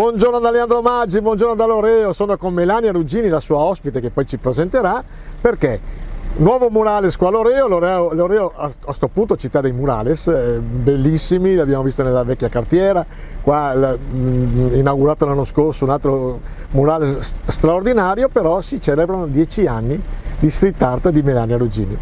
Buongiorno da Leandro Maggi, buongiorno da Loreo, sono con Melania Ruggini, la sua ospite che poi ci presenterà, perché nuovo murales qua a Loreo a sto punto città dei murales, bellissimi, li abbiamo visti nella vecchia cartiera, qua inaugurato l'anno scorso un altro murale straordinario, però si celebrano 10 anni di street art di Melania Ruggini.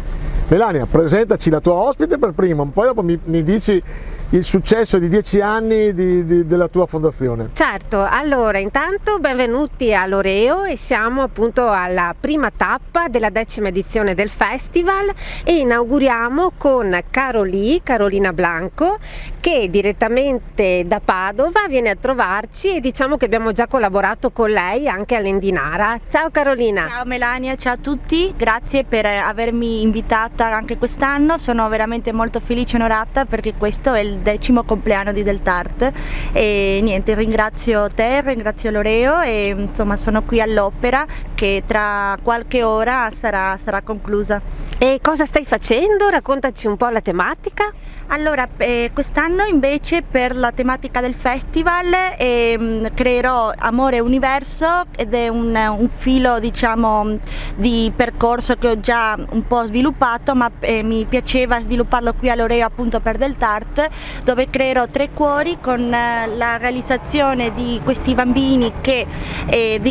Melania, presentaci la tua ospite per primo, poi dopo mi dici il successo di 10 anni della tua fondazione. Certo, allora intanto benvenuti a Loreo e siamo appunto alla prima tappa della 10ª edizione del festival e inauguriamo con Carolina Blanco, che direttamente da Padova viene a trovarci, e diciamo che abbiamo già collaborato con lei anche all'Endinara. Ciao Carolina. Ciao Melania, ciao a tutti, grazie per avermi invitata anche quest'anno, sono veramente molto felice e onorata perché questo è il 10° compleanno di Deltart e niente, ringrazio te, ringrazio Loreo e insomma sono qui all'Opera che tra qualche ora sarà conclusa. E cosa stai facendo? Raccontaci un po' la tematica. Allora, quest'anno invece per la tematica del festival creerò Amore Universo ed è un filo diciamo di percorso che ho già un po' sviluppato, ma mi piaceva svilupparlo qui a Loreo appunto per Deltart, dove creerò 3 cuori con la realizzazione di questi bambini che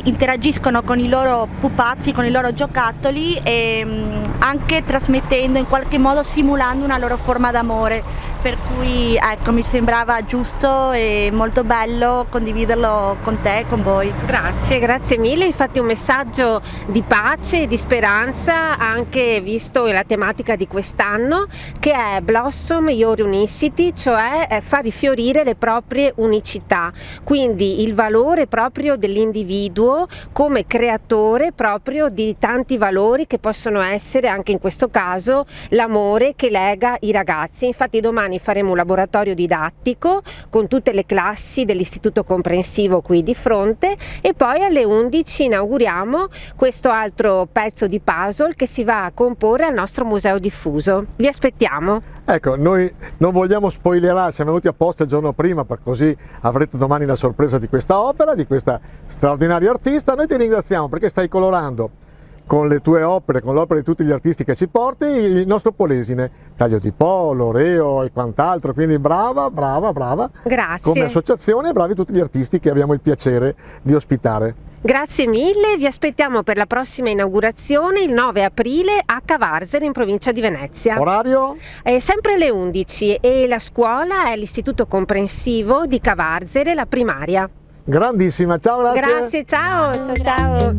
interagiscono con i loro pupazzi, con i loro giocattoli e anche trasmettendo in qualche modo, simulando una loro forma d'amore. Per cui ecco, mi sembrava giusto e molto bello condividerlo con te e con voi. Grazie mille, infatti un messaggio di pace e di speranza, anche visto la tematica di quest'anno, che è Blossom Your Unicity, cioè far rifiorire le proprie unicità, quindi il valore proprio dell'individuo come creatore proprio di tanti valori che possono essere anche in questo caso l'amore che lega i ragazzi. Infatti domani faremo un laboratorio didattico con tutte le classi dell'istituto comprensivo qui di fronte e poi alle 11 inauguriamo questo altro pezzo di puzzle che si va a comporre al nostro museo diffuso. Vi aspettiamo. Ecco, noi non vogliamo spoilerare, siamo venuti apposta il giorno prima per così avrete domani la sorpresa di questa opera, di questa straordinaria artista. Noi ti ringraziamo perché stai colorando con le tue opere, con l'opera di tutti gli artisti che ci porti, il nostro Polesine, Taglio di Po, Loreo e quant'altro, quindi brava. Grazie. Come associazione, bravi tutti gli artisti che abbiamo il piacere di ospitare. Grazie mille, vi aspettiamo per la prossima inaugurazione il 9 aprile a Cavarzere in provincia di Venezia. Orario? È sempre alle 11 e la scuola è l'Istituto Comprensivo di Cavarzere, la primaria. Grandissima, ciao, grazie. Grazie, ciao.